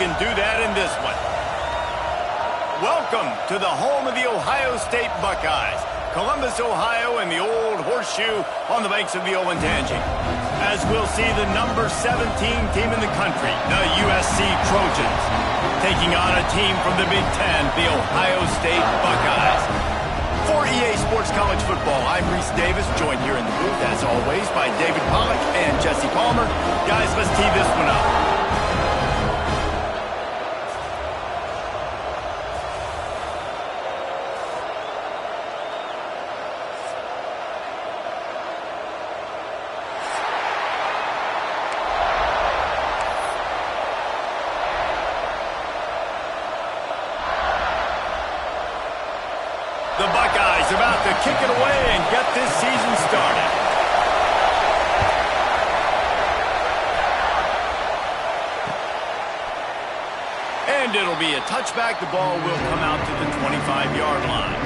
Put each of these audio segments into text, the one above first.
can do that in this one. Welcome to the home of the Ohio State Buckeyes, Columbus, Ohio, and the old horseshoe on the banks of the Olentangy. As we'll see the number 17 team in the country, the USC Trojans, taking on a team from the Big Ten, the Ohio State Buckeyes. For EA Sports College Football, I'm Reese Davis, joined here in the booth, as always, by David Pollack and Jesse Palmer. Guys, let's tee this one up. The Buckeyes about to kick it away and get this season started. And it'll be a touchback. The ball will come out to the 25-yard line.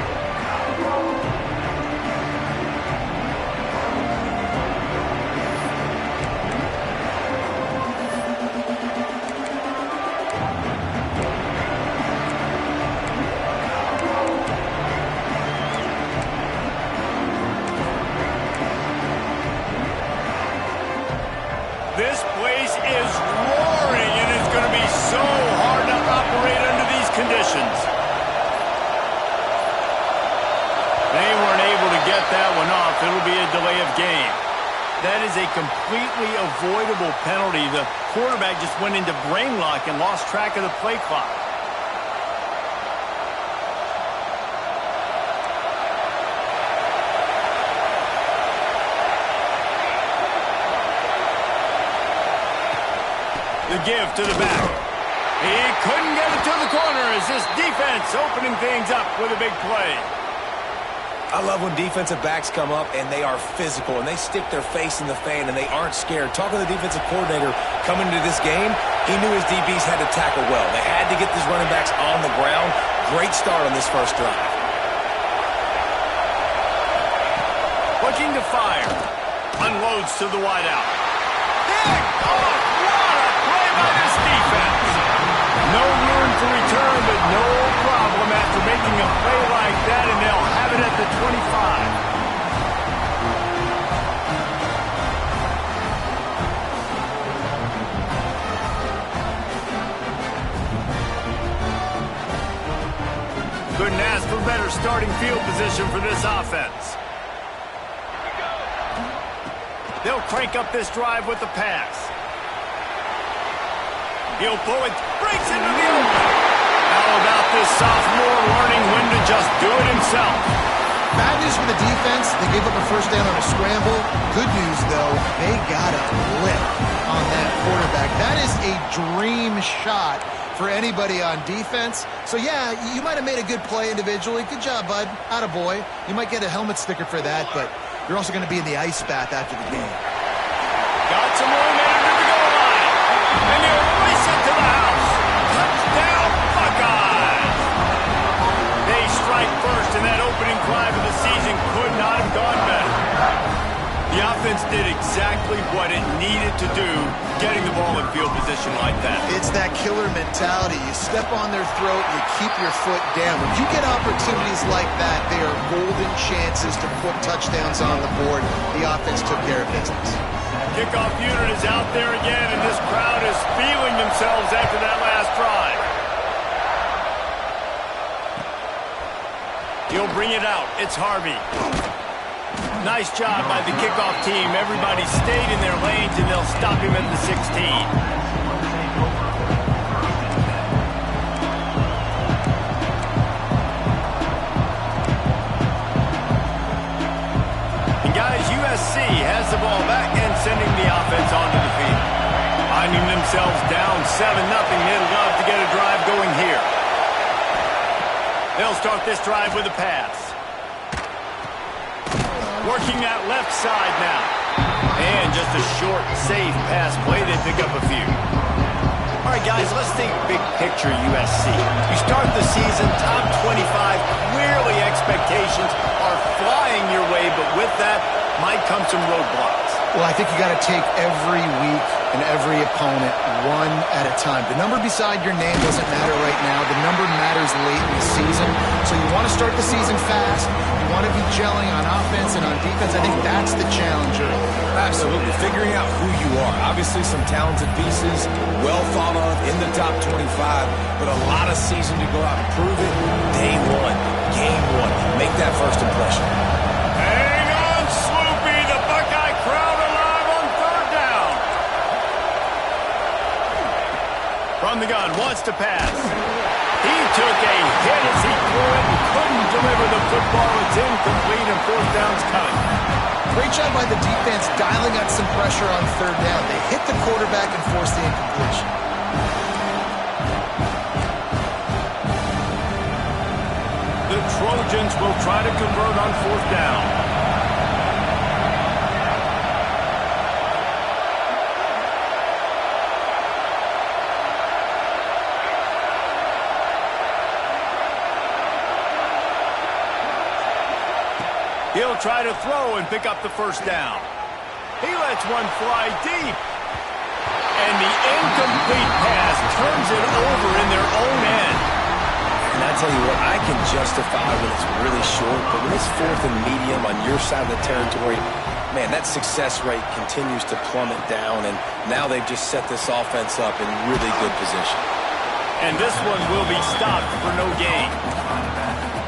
This place is roaring, and it's going to be so hard to operate under these conditions. They weren't able to get that one off. It'll be a delay of game. That is a completely avoidable penalty. The quarterback just went into brain lock and lost track of the play clock. The give to the back. He couldn't get it to the corner as this defense opening things up with a big play. I love when defensive backs come up and they are physical and they stick their face in the fan and they aren't scared. Talking to the defensive coordinator coming into this game, he knew his DBs had to tackle well. They had to get these running backs on the ground. Great start on this first drive. Looking to fire. Unloads to the wideout. Pick off! By this defense. No room for return, but no problem after making a play like that, and they'll have it at the 25. Couldn't ask for better starting field position for this offense. They'll crank up this drive with the pass. He'll pull it, breaks into the open. How about this sophomore learning when to just do it himself? Bad news for the defense. They gave up a first down on a scramble. Good news, though, they got a blip on that quarterback. That is a dream shot for anybody on defense. So, yeah, you might have made a good play individually. Good job, bud. Attaboy. You might get a helmet sticker for that, but you're also going to be in the ice bath after the game. Got some more men under the goal line. And they'll race it to the house. Touchdown, Buckeyes. They strike first, and that opening drive of the season could not have gone better. The offense did exactly what it needed to do, getting the ball in field position like that. It's that killer mentality. You step on their throat, you keep your foot down. When you get opportunities like that, they are golden chances to put touchdowns on the board. The offense took care of business. Kickoff unit is out there again, and this crowd is feeling themselves after that last drive. He'll bring it out. It's Harvey. Nice job by the kickoff team. Everybody stayed in their lanes, and they'll stop him at the 16. And guys, USC has the ball back and sending the offense onto the field. Finding themselves down 7-0. They'd love to get a drive going here. They'll start this drive with a pass. Working that left side now. And just a short, safe pass play. They pick up a few. All right, guys, let's think big picture USC. You start the season top 25. Clearly expectations are flying your way, but with that, might come some roadblocks. Well, I think you got to take every week and every opponent one at a time. The number beside your name doesn't matter right now. The number matters late in the season. So you want to start the season fast. You want to be gelling on offense and on defense. I think that's the challenger. Absolutely. Figuring out who you are. Obviously some talented pieces, well thought of in the top 25, but a lot of season to go out and prove it. Day one, game one. Make that first impression. Hang on, Sloopy. The Buckeye crowd alive on third down. From the gun, wants to pass. He took a hit as he threw it and couldn't deliver the football. It's incomplete and fourth down's coming. Great job by the defense dialing up some pressure on third down. They hit the quarterback and forced the incompletion. The Trojans will try to convert on fourth down. He'll try to throw and pick up the first down. He lets one fly deep. And the incomplete pass turns it over in their own end. And I tell you what, I can justify when it's really short, but when it's fourth and medium on your side of the territory, man, that success rate continues to plummet down, and now they've just set this offense up in really good position. And this one will be stopped for no gain.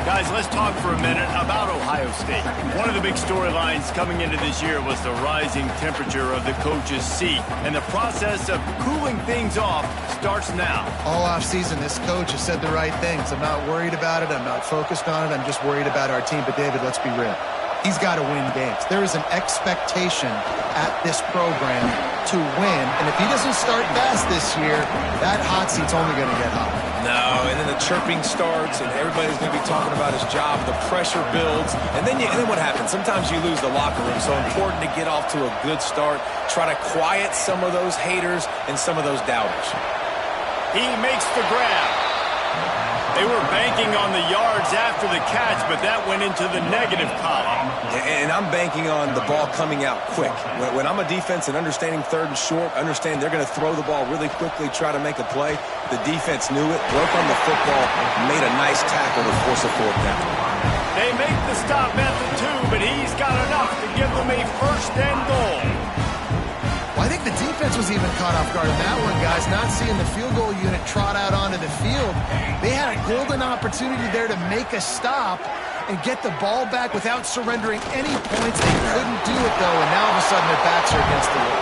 Guys, let's talk for a minute about Ohio State. One of the big storylines coming into this year was the rising temperature of the coach's seat. And the process of cooling things off starts now. All offseason, this coach has said the right things. I'm not worried about it. I'm not focused on it. I'm just worried about our team. But, David, let's be real. He's got to win games. There is an expectation at this program to win. And if he doesn't start fast this year, that hot seat's only going to get hotter. No, and then the chirping starts, and everybody's going to be talking about his job. The pressure builds, and then what happens? Sometimes you lose the locker room. So important to get off to a good start. Try to quiet some of those haters and some of those doubters. He makes the grab. They were banking on the yards after the catch, but that went into the negative column. And I'm banking on the ball coming out quick. When I'm a defense and understanding third and short, understand they're going to throw the ball really quickly, try to make a play. The defense knew it, broke on the football, made a nice tackle to force a fourth down. They make the stop at the 2, but he's got enough to give them a first and goal. Well, I think the defense was even caught off guard in that one, guys. Not seeing the field goal unit trot out onto the field. They had a golden opportunity there to make a stop and get the ball back without surrendering any points. They couldn't do it, though, and now all of a sudden their backs are against the wall.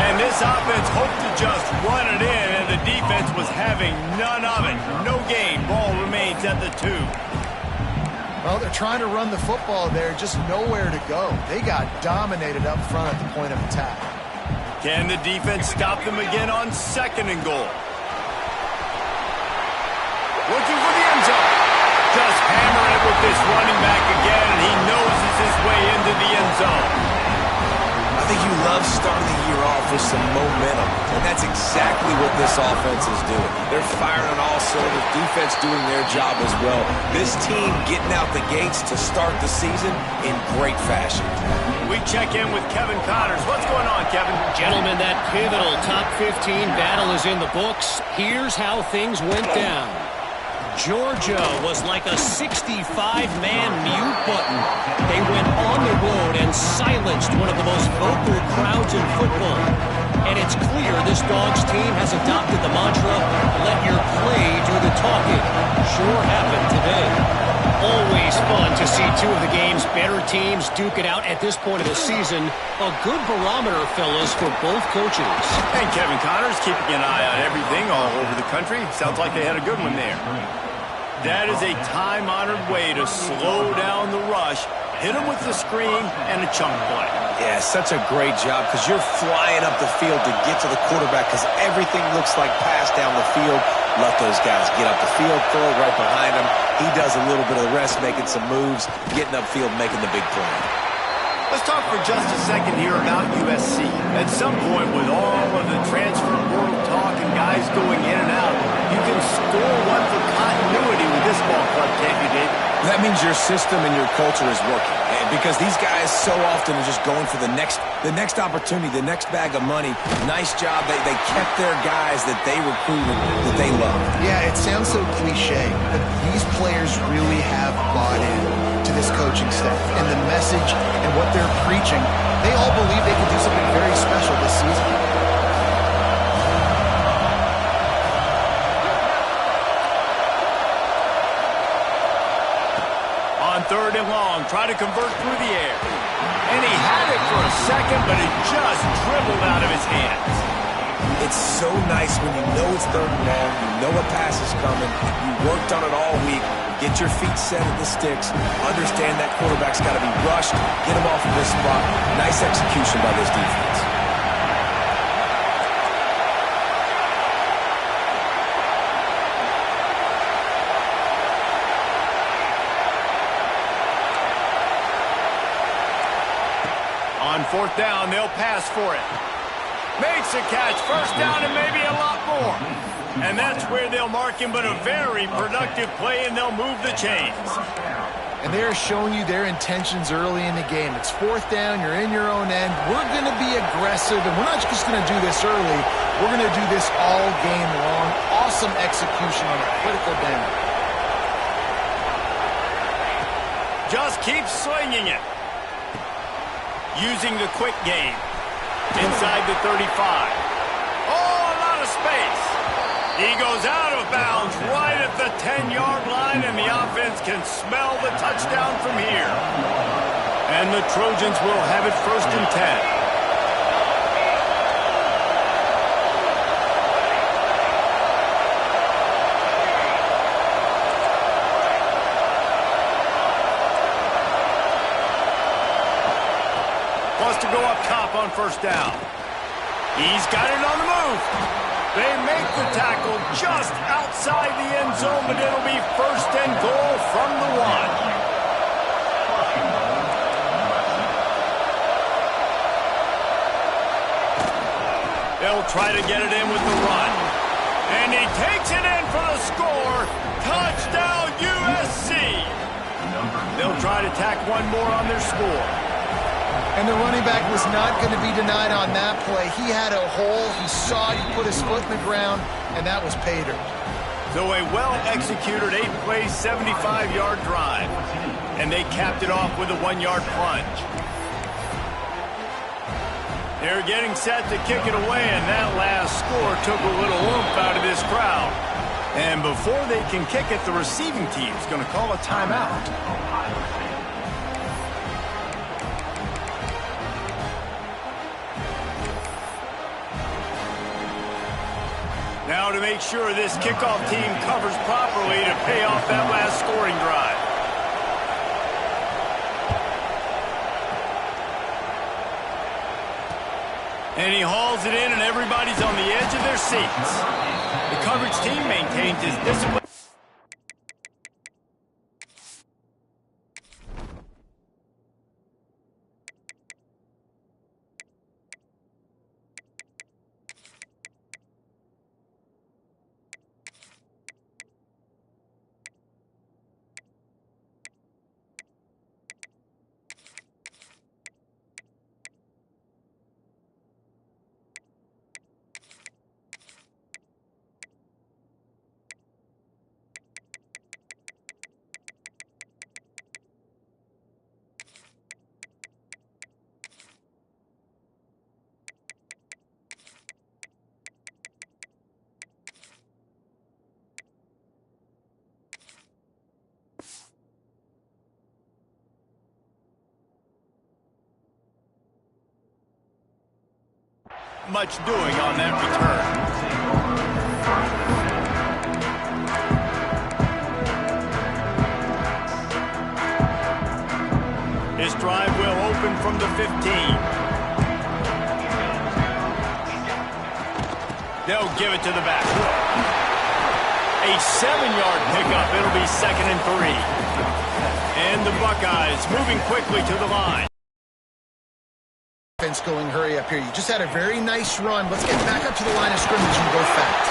And this offense hoped to just run it in, and the defense was having none of it. No gain. Ball remains at the 2. Well, they're trying to run the football there, just nowhere to go. They got dominated up front at the point of attack. Can the defense stop them again on second and goal? Looking for the end zone. Just hammering it with this running back again, and he noses his way into the end zone. I think you love starting the year off with some momentum, and that's exactly what this offense is doing. They're firing on all cylinders, defense doing their job as well. This team getting out the gates to start the season in great fashion. We check in with Kevin Connors. What's going on, Kevin? Gentlemen, that pivotal top 15 battle is in the books. Here's how things went down. Georgia was like a 65-man mute button. They went on the road and silenced one of the most vocal crowds in football. And it's clear this Dogs team has adopted the mantra, let your play do the talking. Sure happened today. Always fun to see two of the game's better teams duke it out at this point of the season. A good barometer, fellas, for both coaches. And Kevin Connors keeping an eye on everything all over the country. Sounds like they had a good one there. That is a time-honored way to slow down the rush, hit them with the screen, and a chunk play. Yeah, such a great job because you're flying up the field to get to the quarterback because everything looks like pass down the field. Let those guys get up the field, throw it right behind him. He does a little bit of the rest, making some moves, getting upfield, making the big play. Let's talk for just a second here about USC. At some point, with all of the transfer portal talk and guys going in and out, you can score one for continuity with this ball club, can't you, Dave? That means your system and your culture is working. And because these guys so often are just going for the next opportunity, the next bag of money. Nice job. They kept their guys that they recruited, that they love. Yeah, it sounds so cliche, but these players really have bought in to this coaching staff and the message and what they're preaching. They all believe they can do something very special this season. On 3rd and long, try to convert through the air. And he had it for a second, but it just dribbled out of his hands. It's so nice when you know it's 3rd and long, you know a pass is coming, you worked on it all week, get your feet set at the sticks, understand that quarterback's got to be rushed, get him off of this spot. Nice execution by this defense. On 4th down, they'll pass for it. Makes a catch, 1st down and maybe a lot more. And that's where they'll mark him, but a very productive play, and they'll move the chains. And they're showing you their intentions early in the game. It's 4th down, you're in your own end. We're going to be aggressive, and we're not just going to do this early. We're going to do this all game long. Awesome execution on a critical down. Just keep slinging it. Using the quick game. Inside the 35. Oh, a lot of space. He goes out of bounds right at the 10-yard line, and the offense can smell the touchdown from here. And the Trojans will have it 1st and 10. To go up top on 1st down. He's got it on the move. They make the tackle just outside the end zone, but it'll be 1st and goal from the 1. They'll try to get it in with the run. And he takes it in for the score. Touchdown, USC. They'll try to tack one more on their score. And the running back was not going to be denied on that play. He had a hole. He saw it. He put his foot in the ground, and that was pay dirt. So a well-executed 8-play, 75-yard drive. And they capped it off with a 1-yard plunge. They're getting set to kick it away, and that last score took a little oomph out of this crowd. And before they can kick it, the receiving team's going to call a timeout. Now to make sure this kickoff team covers properly to pay off that last scoring drive. And he hauls it in, and everybody's on the edge of their seats. The coverage team maintains his discipline. Much doing on that return. This drive will open from the 15. They'll give it to the back. A 7-yard pickup. It'll be 2nd and 3. And the Buckeyes moving quickly to the line. Offense going hurry up here. You just had a very nice run. Let's get back up to the line of scrimmage and go fast.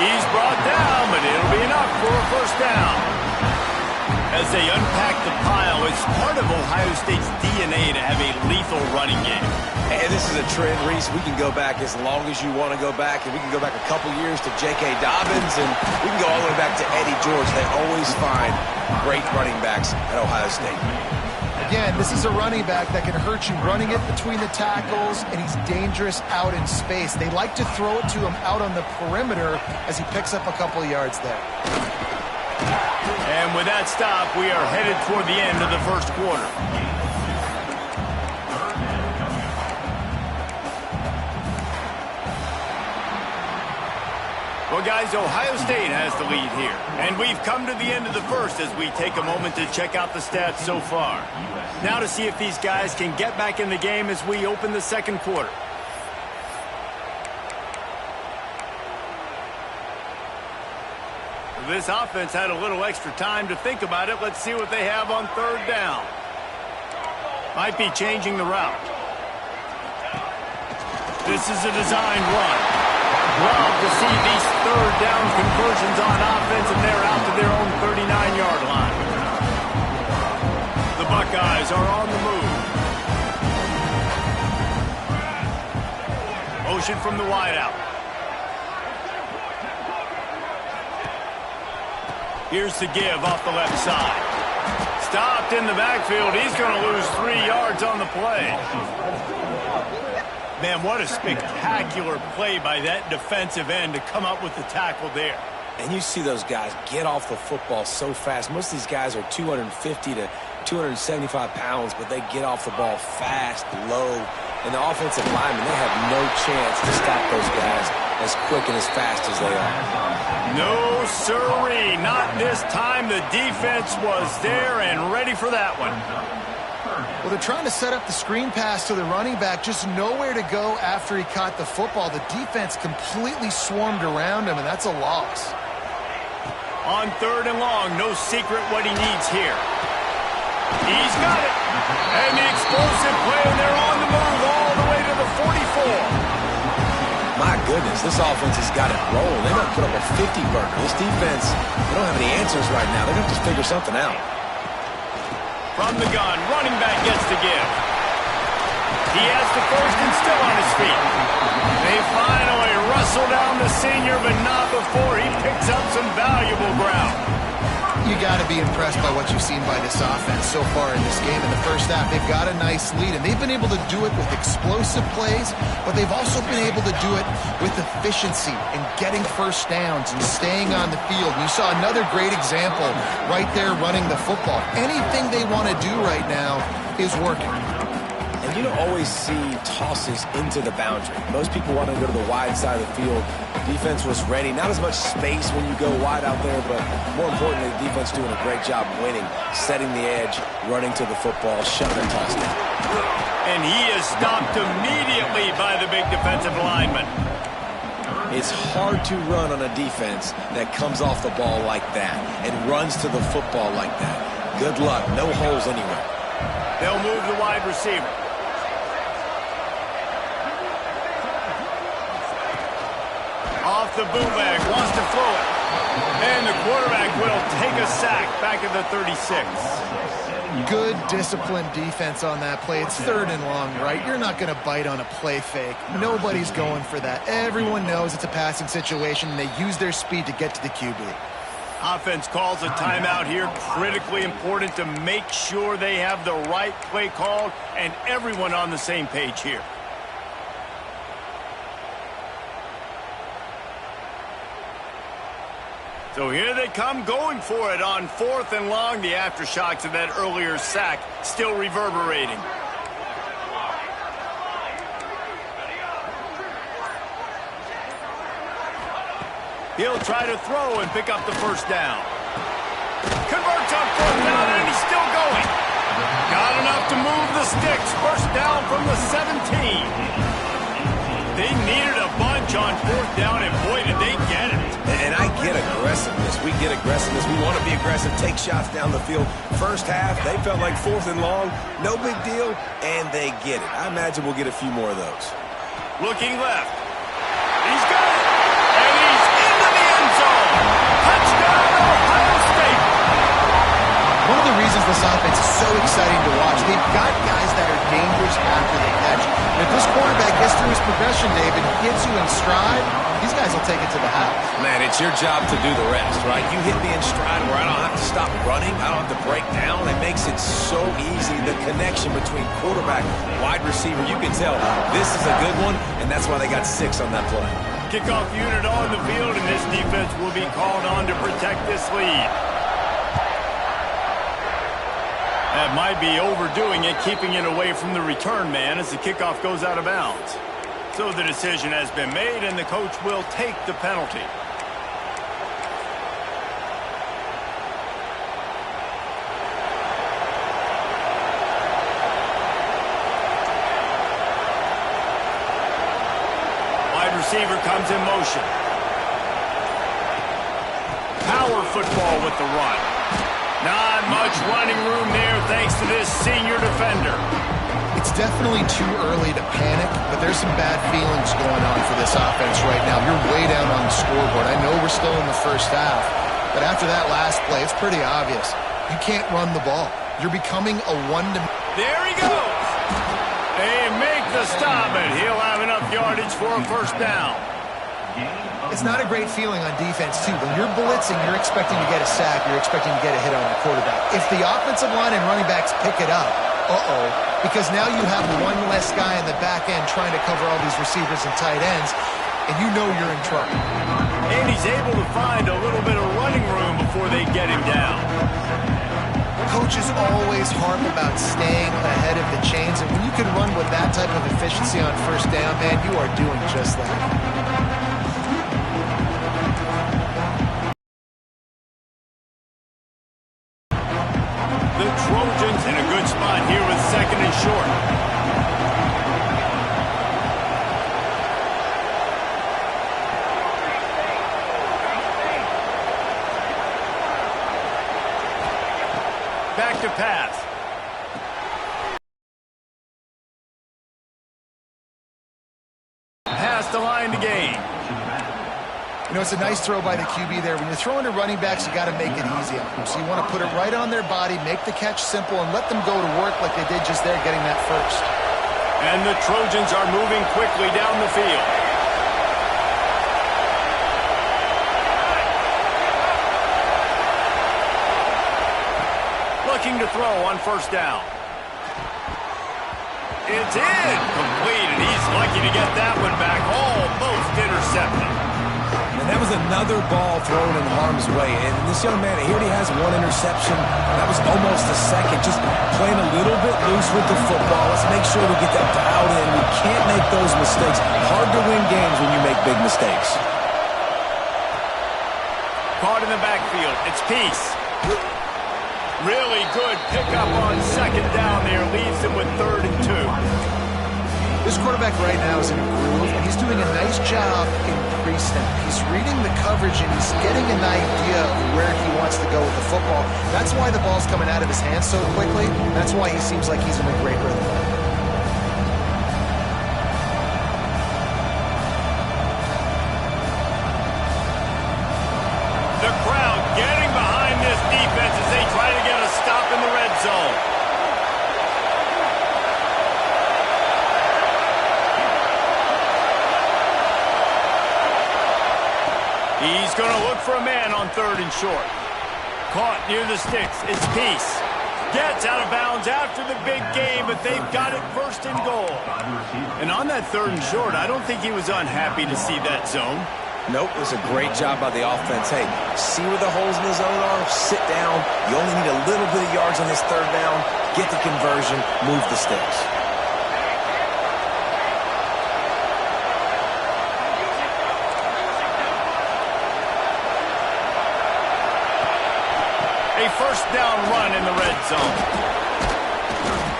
He's brought down, but it'll be enough for a 1st down. As they unpack the pile, it's part of Ohio State's DNA to have a lethal running game. And this is a trend, Reese. We can go back as long as you want to go back, and we can go back a couple years to J.K. Dobbins, and we can go all the way back to Eddie George. They always find great running backs at Ohio State. Again, this is a running back that can hurt you running it between the tackles, and he's dangerous out in space. They like to throw it to him out on the perimeter as he picks up a couple yards there. And with that stop, we are headed toward the end of the first quarter. Well, guys, Ohio State has the lead here. And we've come to the end of the first as we take a moment to check out the stats so far. Now to see if these guys can get back in the game as we open the second quarter. This offense had a little extra time to think about it. Let's see what they have on third down. Might be changing the route. This is a designed run. Love to see these third down conversions on offense, and they're out to their own 39-yard line. The Buckeyes are on the move. Motion from the wideout. Here's the give off the left side. Stopped in the backfield. He's going to lose 3 yards on the play. Man, what a spectacular play by that defensive end to come up with the tackle there. And you see those guys get off the football so fast. Most of these guys are 250 to 275 pounds, but they get off the ball fast, low. And the offensive linemen, they have no chance to stop those guys as quick and as fast as they are. No, sirree. Not this time. The defense was there and ready for that one. Well, they're trying to set up the screen pass to the running back, just nowhere to go after he caught the football. The defense completely swarmed around him, and that's a loss. On third and long, no secret what he needs here. He's got it. And the explosive play, and they're on the move all the way to the 44. My goodness, this offense has got it rolling. They might put up a 50-burger. This defense, they don't have any answers right now. They're going to have to figure something out. From the gun, running back gets the give. He has the first and still on his feet. They finally wrestle down the senior, but not before he picks up some valuable ground. You got to be impressed by what you've seen by this offense so far in this game. In the first half, they've got a nice lead, and they've been able to do it with explosive plays, but they've also been able to do it with efficiency and getting first downs and staying on the field. And you saw another great example right there running the football. Anything they want to do right now is working. And you don't always see tosses into the boundary. Most people want to go to the wide side of the field. Defense was ready. Not as much space when you go wide out there, but more importantly, the defense doing a great job winning, setting the edge, running to the football, shutting and tossing it. And he is stopped immediately by the big defensive lineman. It's hard to run on a defense that comes off the ball like that and runs to the football like that. Good luck. No holes anywhere. They'll move the wide receiver. Off the bootleg, wants to throw it. And the quarterback will take a sack back at the 36. Good disciplined defense on that play. It's third and long, right? You're not going to bite on a play fake. Nobody's going for that. Everyone knows it's a passing situation, and they use their speed to get to the QB. Offense calls a timeout here. Critically important to make sure they have the right play called and everyone on the same page here. So here they come going for it on fourth and long. The aftershocks of that earlier sack still reverberating. He'll try to throw and pick up the first down. Converts on fourth down, and he's still going. Got enough to move the sticks. First down from the 17. They needed a bunch on fourth down, and boy, did they get it. And I get aggressiveness. We get aggressiveness. We want to be aggressive, take shots down the field. First half, they felt like fourth and long. No big deal, and they get it. I imagine we'll get a few more of those. Looking left. He's got it. And he's into the end zone. Touchdown, Ohio State. reasons this offense is so exciting to watch. They've got guys that are dangerous after they catch. And if this quarterback gets through his progression, David, gets you in stride, these guys will take it to the house. Man, it's your job to do the rest, right? You hit me in stride where I don't have to stop running. I don't have to break down. It makes it so easy. The connection between quarterback and wide receiver, you can tell this is a good one, and that's why they got 6 on that play. Kickoff unit on the field, and this defense will be called on to protect this lead. That might be overdoing it, keeping it away from the return man as the kickoff goes out of bounds. So the decision has been made, and the coach will take the penalty. Wide receiver comes in motion. Power football with the run. Not much running room there thanks to this senior defender. It's definitely too early to panic, but there's some bad feelings going on for this offense right now. You're way down on the scoreboard. I know we're still in the first half, but after that last play, it's pretty obvious. You can't run the ball. You're becoming a one-dimensional. There he goes. They make the stop, and he'll have enough yardage for a first down. It's not a great feeling on defense, too. When you're blitzing, you're expecting to get a sack. You're expecting to get a hit on the quarterback. If the offensive line and running backs pick it up, because now you have one less guy in the back end trying to cover all these receivers and tight ends, and you know you're in trouble. And he's able to find a little bit of running room before they get him down. Coaches always harp about staying ahead of the chains, and when you can run with that type of efficiency on first down, man, you are doing just that. The Trojans in a good spot here with 2nd and short. Back to pass. Past the line to gain. You know, it's a nice throw by the QB there. When you're throwing to running backs, you got to make it easy on them. So you want to put it right on their body, make the catch simple, and let them go to work like they did just there, getting that first. And the Trojans are moving quickly down the field. Looking to throw on first down. It's in. Complete, and he's lucky to get that one back. Almost intercepted. And that was another ball thrown in harm's way. And this young man, he already has 1 interception. That was almost a second. Just playing a little bit loose with the football. Let's make sure we get that dialed in. We can't make those mistakes. Hard to win games when you make big mistakes. Caught in the backfield. It's Peace. Really good pickup on 2nd down there. Leaves them with 3rd and 2. This quarterback right now is in a groove, and he's doing a nice job in pre-snap. He's reading the coverage, and he's getting an idea of where he wants to go with the football. That's why the ball's coming out of his hands so quickly. That's why he seems like he's in a great rhythm. The crowd getting behind this defense as they try to get a stop in the red zone. He's going to look for a man on 3rd and short. Caught near the sticks. It's Peace. Gets out of bounds after the big game, but they've got it 1st and goal. And on that 3rd and short, I don't think he was unhappy to see that zone. Nope, it was a great job by the offense. Hey, see where the holes in the zone are? Sit down. You only need a little bit of yards on this 3rd down. Get the conversion. Move the sticks. A 1st down run in the red zone.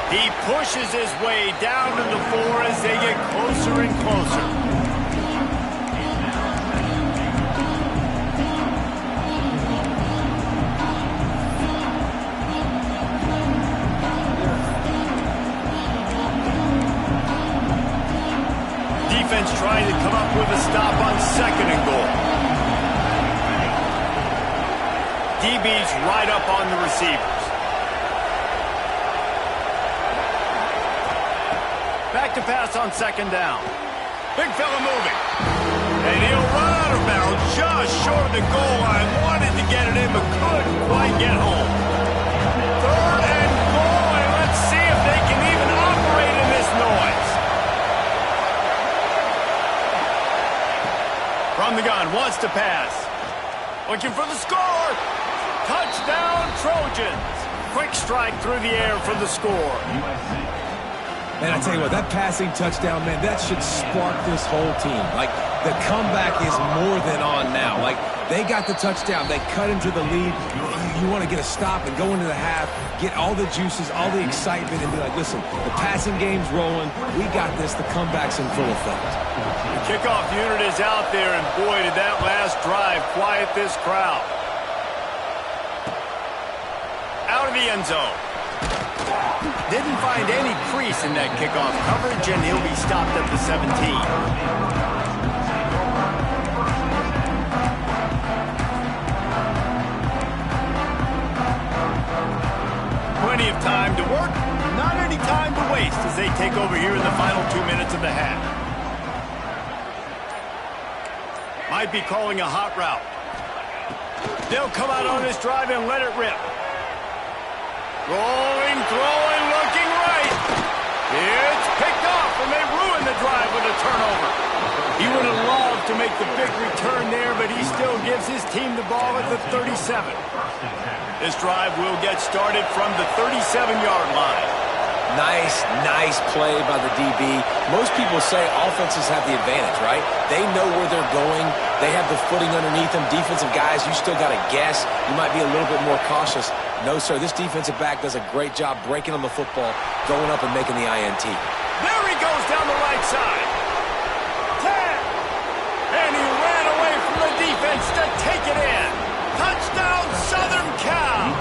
He pushes his way down to the 4 as they get closer and closer. Defense trying to come up with a stop on 2nd and goal. DB's right up on the receivers. back to pass on second down. Big fella moving. And he'll run out of bounds just short of the goal line. Wanted to get it in, but couldn't quite get home. Third and goal, and let's see if they can even operate in this noise. From the gun, wants to pass. Looking for the score. Touchdown, Trojans. Quick strike through the air for the score. Man, I tell you what, that passing touchdown, man, that should spark this whole team. Like, the comeback is more than on now. Like, they got the touchdown. They cut into the lead. You want to get a stop and go into the half, get all the juices, all the excitement, and be like, listen, the passing game's rolling. We got this. The comeback's in full effect. The kickoff unit is out there, and boy, did that last drive quiet this crowd. Out of the end zone. Didn't find any crease in that kickoff coverage, and he'll be stopped at the 17. Plenty of time to work, not any time to waste as they take over here in the final 2 minutes of the half. Might be calling a hot route. They'll come out on this drive and let it rip. Rolling, throwing, looking right. It's picked off, and they ruin the drive with a turnover. He would have loved to make the big return there, but he still gives his team the ball at the 37. This drive will get started from the 37-yard line. Nice play by the DB. Most people say offenses have the advantage, right? They know where they're going. They have the footing underneath them. Defensive guys, you still got to guess. You might be a little bit more cautious. No, sir, this defensive back does a great job breaking on the football, going up and making the INT. There he goes down the right side. 10. And he ran away from the defense to take it in. Touchdown, Southern Cal.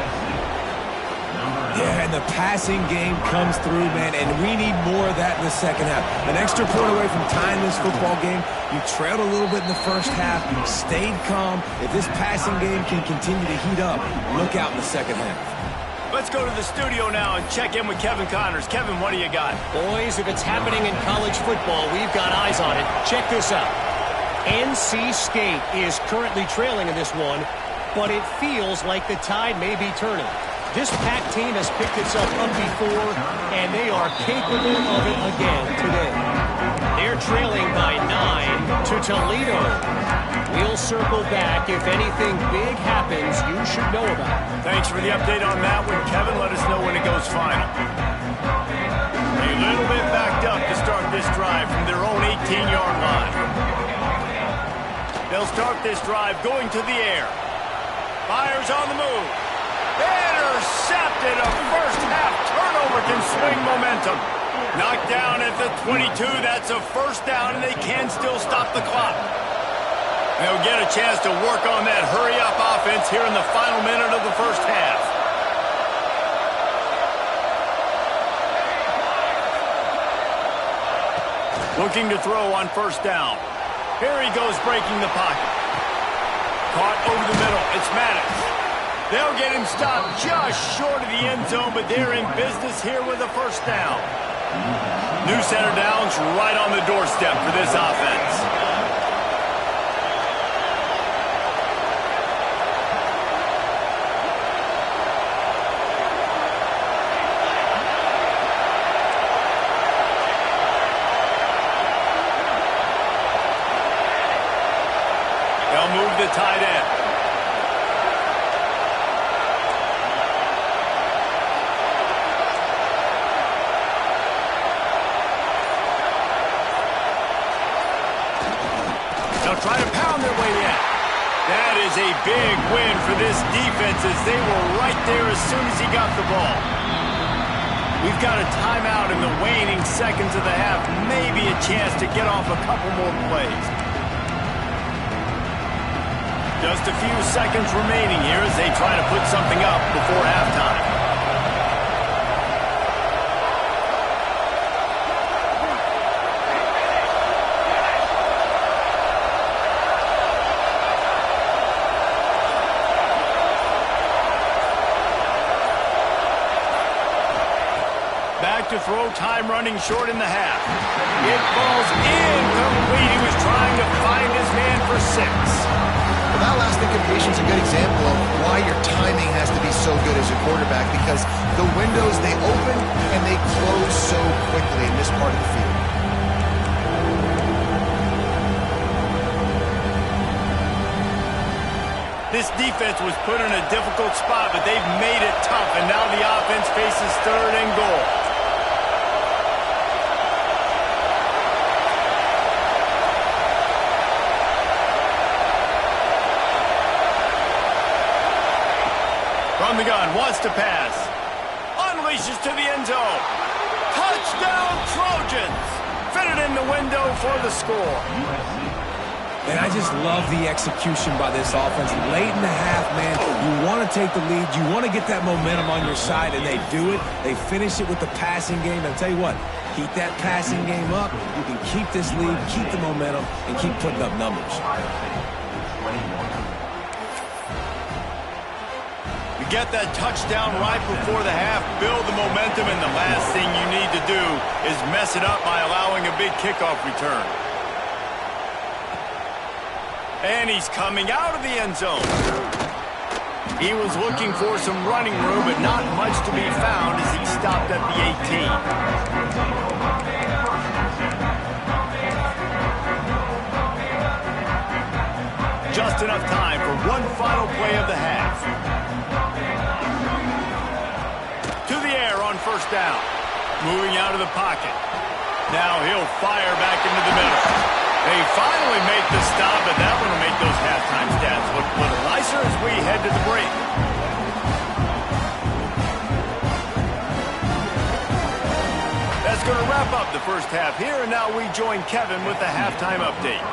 Yeah, and the passing game comes through, man, and we need more of that in the second half. An extra point away from tying this football game. You trailed a little bit in the first half, stayed calm. If this passing game can continue to heat up, look out in the second half. Let's go to the studio now and check in with Kevin Connors. Kevin, what do you got? Boys, if it's happening in college football, we've got eyes on it. Check this out. NC State is currently trailing in this one, but it feels like the tide may be turning. This Pac team has picked itself up before, and they are capable of it again today. They're trailing by 9 to Toledo. We'll circle back. If anything big happens, you should know about it. Thanks for the update on that one, Kevin. Let us know when it goes final. A little bit backed up to start this drive from their own 18-yard line. They'll start this drive going to the air. Fires on the move. Intercepted. A first-half turnover can swing momentum. Knocked down at the 22. That's a first down, and they can still stop the clock. They'll get a chance to work on that hurry-up offense here in the final minute of the first half. Looking to throw on first down. Here he goes breaking the pocket. Caught over the middle. It's Maddox. They'll get him stopped just short of the end zone, but they're in business here with a first down. New center downs right on the doorstep for this offense. They'll move the tight end. Try to pound their way in. That is a big win for this defense as they were right there as soon as he got the ball. We've got a timeout in the waning seconds of the half. Maybe a chance to get off a couple more plays. Just a few seconds remaining here as they try to put something up before halftime. to throw, time running short in the half. It falls incomplete. He was trying to find his man for 6. Well, that last incompletion is a good example of why your timing has to be so good as a quarterback, because the windows, they open and they close so quickly in this part of the field. This defense was put in a difficult spot, but they've made it tough, and now the offense faces 3rd and goal. From the gun, wants to pass. Unleashes to the end zone. Touchdown, Trojans! Fitted in the window for the score. And I just love the execution by this offense. Late in the half, man, you want to take the lead. You want to get that momentum on your side, and they do it. They finish it with the passing game. And I'll tell you what, keep that passing game up. You can keep this lead, keep the momentum, and keep putting up numbers. You get that touchdown right before the half, build the momentum, and the last thing you need to do is mess it up by allowing a big kickoff return. And he's coming out of the end zone. He was looking for some running room, but not much to be found as he stopped at the 18. Just enough time for one final play of the half. To the air on 1st down. Moving out of the pocket. Now he'll fire back into the middle. They finally make the stop, but that one will make those halftime stats look a little nicer as we head to the break. That's going to wrap up the first half here, and now we join Kevin with the halftime update.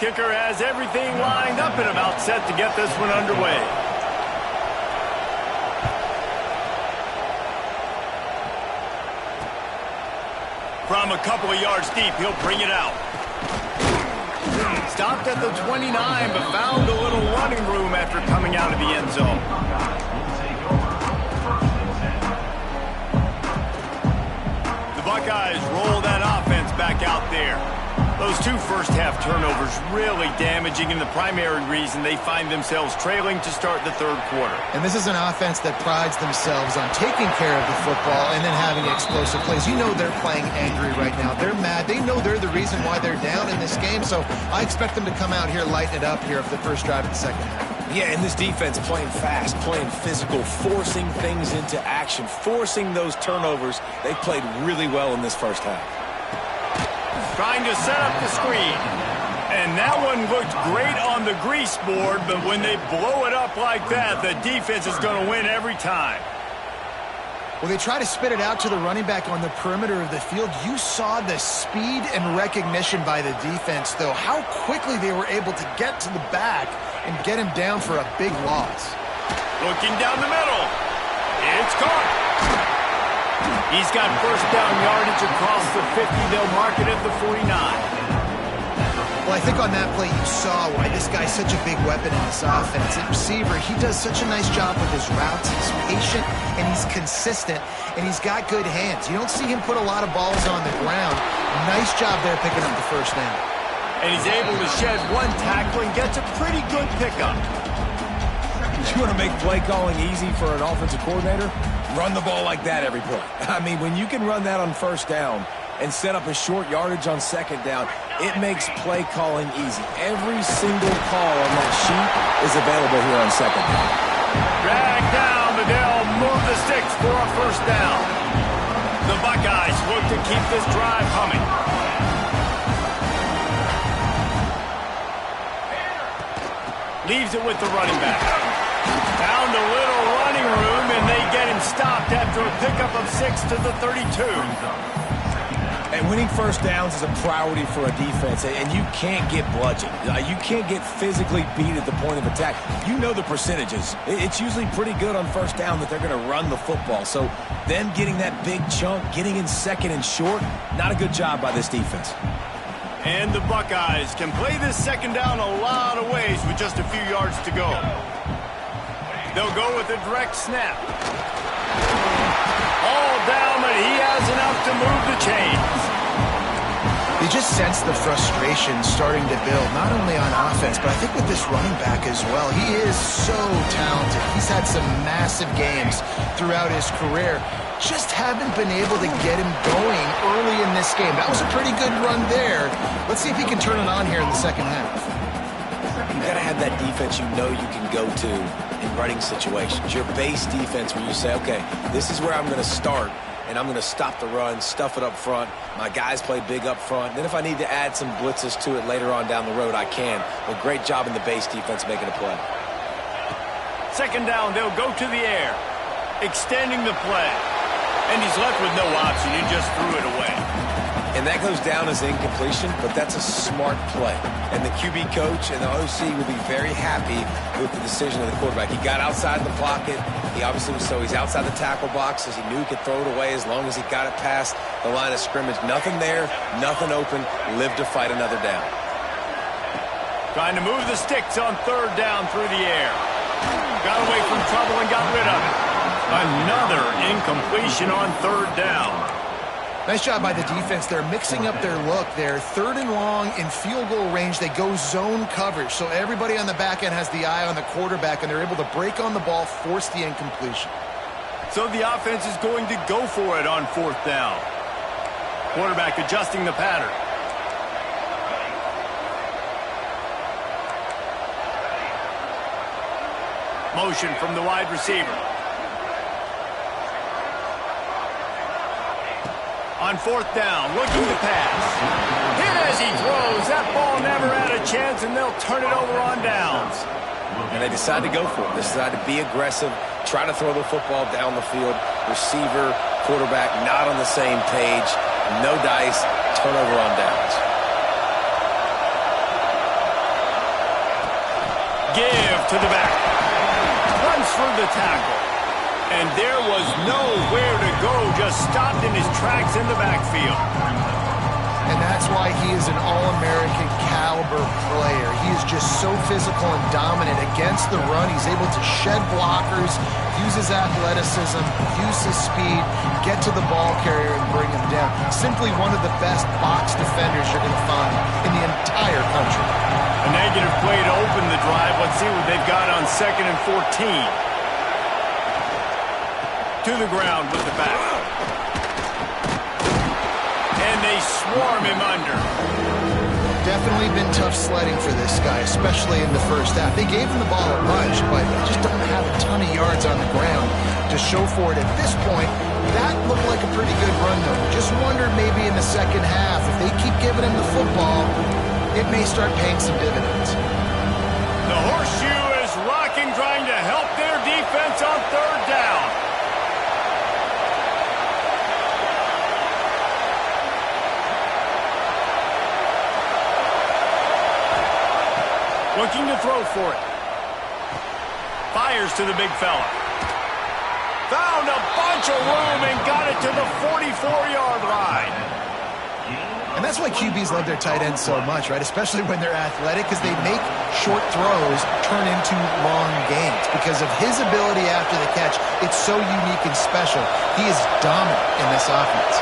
Kicker has everything lined up and about set to get this one underway. From a couple of yards deep, he'll bring it out. Stopped at the 29, but found a little running room after coming out of the end zone. The Buckeyes roll that offense back out there. Those 2 first-half turnovers really damaging, and the primary reason they find themselves trailing to start the 3rd quarter. And this is an offense that prides themselves on taking care of the football and then having explosive plays. You know they're playing angry right now. They're mad. They know they're the reason why they're down in this game, so I expect them to come out here, lighten it up here for the first drive of the second half. Yeah, and this defense playing fast, playing physical, forcing things into action, forcing those turnovers. They played really well in this first half. Trying to set up the screen. And that one looked great on the grease board, but when they blow it up like that, the defense is going to win every time. Well, they try to spit it out to the running back on the perimeter of the field. You saw the speed and recognition by the defense, though, how quickly they were able to get to the back and get him down for a big loss. Looking down the middle. It's caught. He's got first down yardage across the 50. They'll mark it at the 49. Well, I think on that play you saw why this guy's such a big weapon in this offense. At receiver, he does such a nice job with his routes. He's patient, and he's consistent, and he's got good hands. You don't see him put a lot of balls on the ground. Nice job there picking up the first down. And he's able to shed one tackle and gets a pretty good pickup. You want to make play calling easy for an offensive coordinator? Run the ball like that every play. I mean, when you can run that on first down and set up a short yardage on second down, it makes play calling easy. Every single call on that sheet is available here on second down. Drag down, but they'll move the sticks for a first down. The Buckeyes look to keep this drive humming. Leaves it with the running back. Found a little running room, and they get him stopped after a pickup of 6 to the 32. And winning first downs is a priority for a defense, and you can't get bludgeoned. You can't get physically beat at the point of attack. You know the percentages. It's usually pretty good on first down that they're going to run the football. So them getting that big chunk, getting in second and short, not a good job by this defense. And the Buckeyes can play this second down a lot of ways with just a few yards to go. They'll go with a direct snap. All down, but he has enough to move the chains. You just sense the frustration starting to build, not only on offense, but I think with this running back as well. He is so talented. He's had some massive games throughout his career. Just haven't been able to get him going early in this game. That was a pretty good run there. Let's see if he can turn it on here in the second half. You got to have that defense you know you can go to in running situations. Your base defense where you say, okay, this is where I'm going to start, and I'm going to stop the run, stuff it up front. My guys play big up front. Then if I need to add some blitzes to it later on down the road, I can. But great job in the base defense making a play. Second down, they'll go to the air, extending the play. And he's left with no option. He just threw it away. And that goes down as incompletion, but that's a smart play. And the QB coach and the OC will be very happy with the decision of the quarterback. He got outside the pocket. He obviously was, so he's outside the tackle box as he knew he could throw it away as long as he got it past the line of scrimmage. Nothing there, nothing open, lived to fight another down. Trying to move the sticks on third down through the air. Got away from trouble and got rid of it. Another incompletion on third down. Nice job by the defense. They're mixing up their look there. Third and long in field goal range. They go zone coverage. So everybody on the back end has the eye on the quarterback, and they're able to break on the ball, force the incompletion. So the offense is going to go for it on fourth down. Quarterback adjusting the pattern. Motion from the wide receiver. On fourth down, looking to pass. Hit as he throws. That ball never had a chance, and they'll turn it over on downs. And they decide to go for it. They decide to be aggressive, try to throw the football down the field. Receiver, quarterback, not on the same page. No dice, turnover on downs. Give to the back. Runs through the tackle. And there was nowhere to go, just stopped in his tracks in the backfield. And that's why he is an All-American caliber player. He is just so physical and dominant against the run. He's able to shed blockers, use his athleticism, use his speed, get to the ball carrier and bring him down. Simply one of the best box defenders you're going to find in the entire country. A negative play to open the drive. Let's see what they've got on 2nd and 14. To the ground with the back. And they swarm him under. Definitely been tough sledding for this guy, especially in the first half. They gave him the ball a bunch, but just don't have a ton of yards on the ground to show for it at this point. That looked like a pretty good run, though. Just wondered maybe in the second half, if they keep giving him the football, it may start paying some dividends. The horseshoe is rocking, trying to help their defense on third down. Looking to throw for it. Fires to the big fella. Found a bunch of room and got it to the 44-yard line. And that's why QBs love their tight ends so much, right? Especially when they're athletic, because they make short throws turn into long gains. Because of his ability after the catch, it's so unique and special. He is dominant in this offense.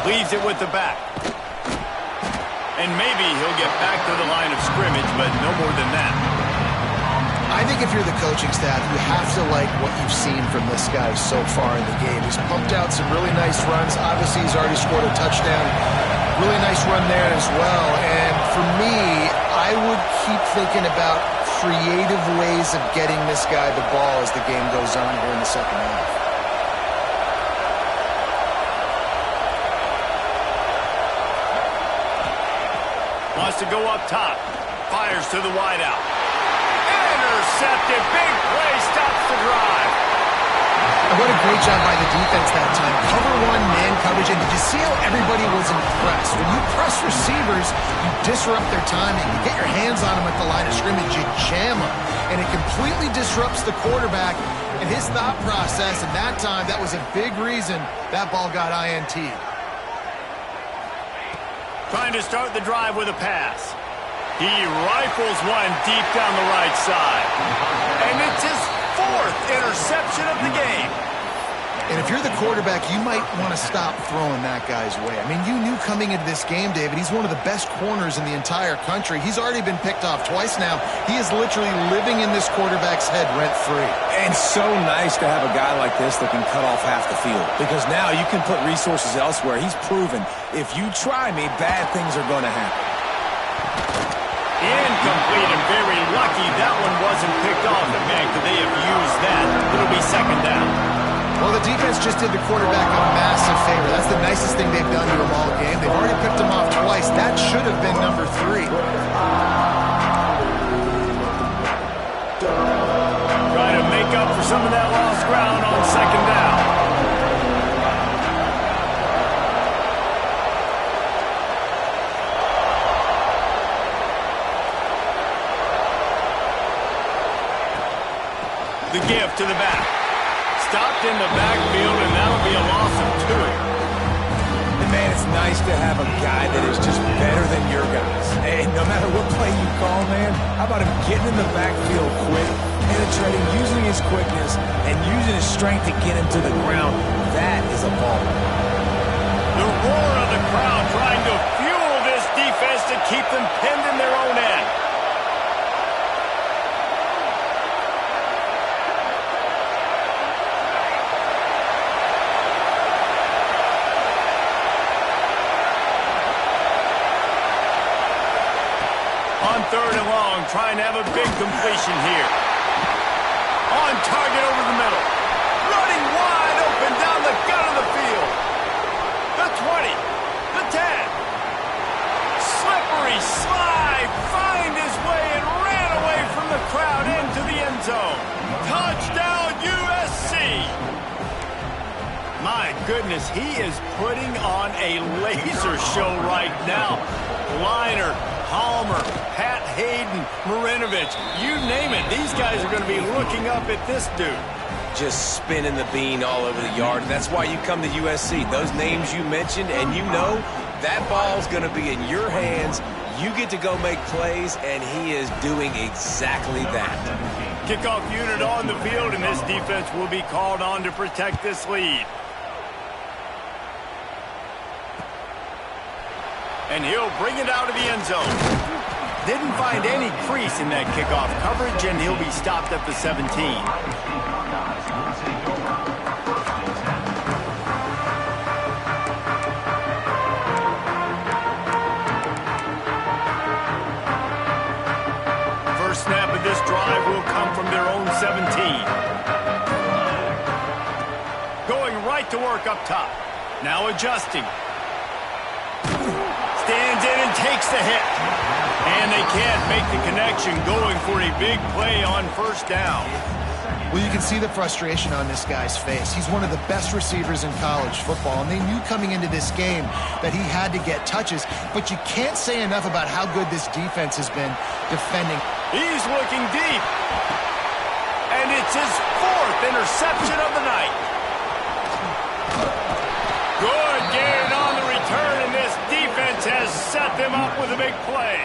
Leaves it with the back. And maybe he'll get back to the line of scrimmage, but no more than that. I think if you're the coaching staff, you have to like what you've seen from this guy so far in the game. He's pumped out some really nice runs. Obviously, he's already scored a touchdown. Really nice run there as well. And for me, I would keep thinking about creative ways of getting this guy the ball as the game goes on here in the second half. Wants to go up top. Fires to the wideout. Intercepted. Big play. Stops the drive. And what a great job by the defense that time. Cover one, man coverage. And did you see how everybody was in press. When you press receivers, you disrupt their timing. You get your hands on them at the line of scrimmage, you jam them, and it completely disrupts the quarterback and his thought process. And that time, that was a big reason that ball got INT'd. Trying to start the drive with a pass. He rifles one deep down the right side. And it's his 4th interception of the game. And if you're the quarterback, you might want to stop throwing that guy's way. I mean, you knew coming into this game, David, he's one of the best corners in the entire country. He's already been picked off twice now. He is literally living in this quarterback's head rent-free. And so nice to have a guy like this that can cut off half the field. Because now you can put resources elsewhere. He's proven, if you try me, bad things are going to happen. Incomplete, and very lucky that one wasn't picked off. And man, could they have used that? It'll be 2nd down. Well, the defense just did the quarterback a massive favor. That's the nicest thing they've done to him all game. They've already picked him off twice. That should have been number 3. Trying to make up for some of that lost ground on 2nd down. The give to the back. Stopped in the backfield, and that'll be a loss of 2. And man, it's nice to have a guy that is just better than your guys. And no matter what play you call, man, how about him getting in the backfield quick, penetrating, using his quickness, and using his strength to get him to the ground? That is a ball. The roar of the crowd trying to fuel this defense to keep them pinned in their own end. On 3rd and long, trying to have a big completion here. On target over the middle. Running wide open down the gut of the field. The 20. The 10. Slippery slide. Find his way and ran away from the crowd into the end zone. Touchdown, USC. My goodness, he is putting on a laser show right now. Liner, Palmer, Pat Hayden, Marinovich, you name it. These guys are going to be looking up at this dude. Just spinning the bean all over the yard. And that's why you come to USC. Those names you mentioned, and you know that ball's going to be in your hands. You get to go make plays, and he is doing exactly that. Kickoff unit on the field, and this defense will be called on to protect this lead. And he'll bring it out of the end zone. Didn't find any crease in that kickoff coverage, and he'll be stopped at the 17. First snap of this drive will come from their own 17. Going right to work up top. Now adjusting. Stands in and takes the hit. And they can't make the connection, going for a big play on 1st down. Well, you can see the frustration on this guy's face. He's one of the best receivers in college football, and they knew coming into this game that he had to get touches, but you can't say enough about how good this defense has been defending. He's looking deep. And it's his 4th interception of the night. Good gain on the return, and this defense has set them up with a big play.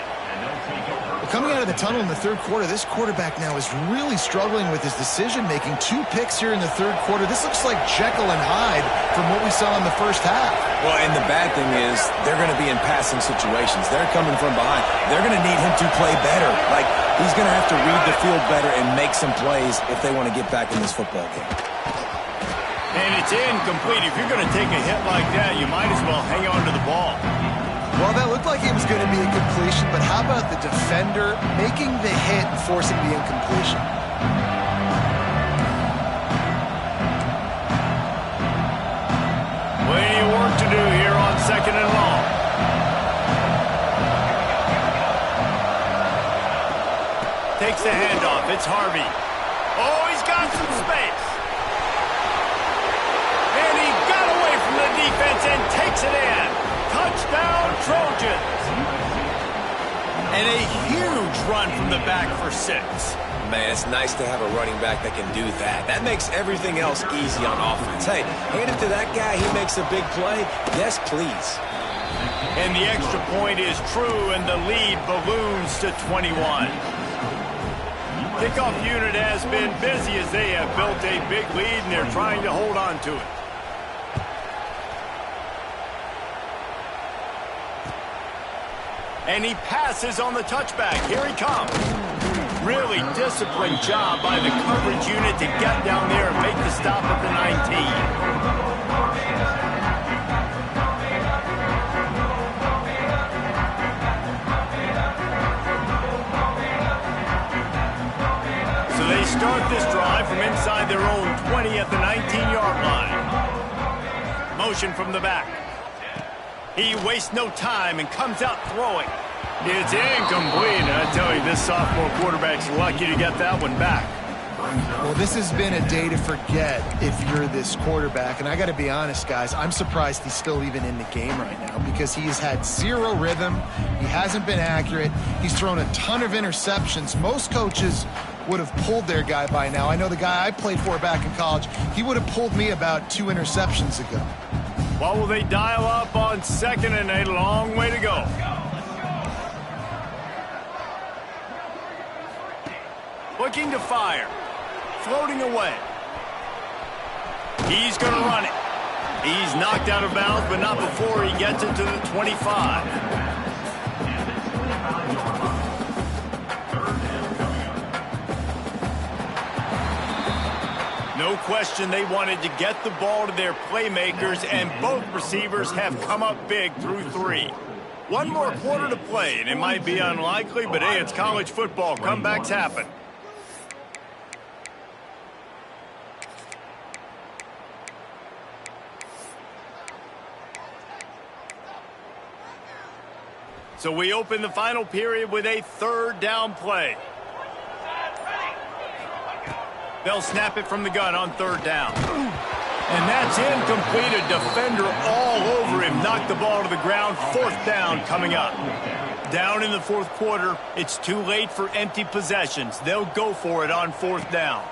Well, coming out of the tunnel in the 3rd quarter, this quarterback now is really struggling with his decision-making. 2 picks here in the 3rd quarter. This looks like Jekyll and Hyde from what we saw in the 1st half. Well, and the bad thing is they're going to be in passing situations. They're coming from behind. They're going to need him to play better. Like, he's going to have to read the field better and make some plays if they want to get back in this football game. And it's incomplete. If you're going to take a hit like that, you might as well hang on to the ball. Well, that looked like it was going to be a completion, but how about the defender making the hit and forcing the incompletion? Plenty of work to do here on 2nd and long. Takes the handoff. It's Harvey. Oh, he's got some space. And he got away from the defense and takes it in. Touchdown, Trojans. And a huge run from the back for 6. Man, it's nice to have a running back that can do that. That makes everything else easy on offense. Hey, hand it to that guy. He makes a big play. Yes, please. And the extra point is true, and the lead balloons to 21. Kickoff unit has been busy as they have built a big lead, and they're trying to hold on to it. And he passes on the touchback. Here he comes. Really disciplined job by the coverage unit to get down there and make the stop at the 19. So they start this drive from inside their own 20 at the 19-yard line. Motion from the back. He wastes no time and comes out throwing. It's incomplete. I tell you, this sophomore quarterback's lucky to get that one back. Well, this has been a day to forget if you're this quarterback. And I got to be honest, guys, I'm surprised he's still even in the game right now because he has had zero rhythm. He hasn't been accurate. He's thrown a ton of interceptions. Most coaches would have pulled their guy by now. I know the guy I played for back in college, he would have pulled me about 2 interceptions ago. What will they dial up on 2nd and a long way to go? Looking to fire. Floating away. He's going to run it. He's knocked out of bounds, but not before he gets it to the 25. No question they wanted to get the ball to their playmakers, and both receivers have come up big through 3. One more quarter to play, and it might be unlikely, but hey, it's college football. Comebacks happen. So we open the final period with a 3rd down play. They'll snap it from the gun on 3rd down. And that's incomplete. A defender all over him. Knocked the ball to the ground. 4th down coming up. Down in the 4th quarter. It's too late for empty possessions. They'll go for it on 4th down.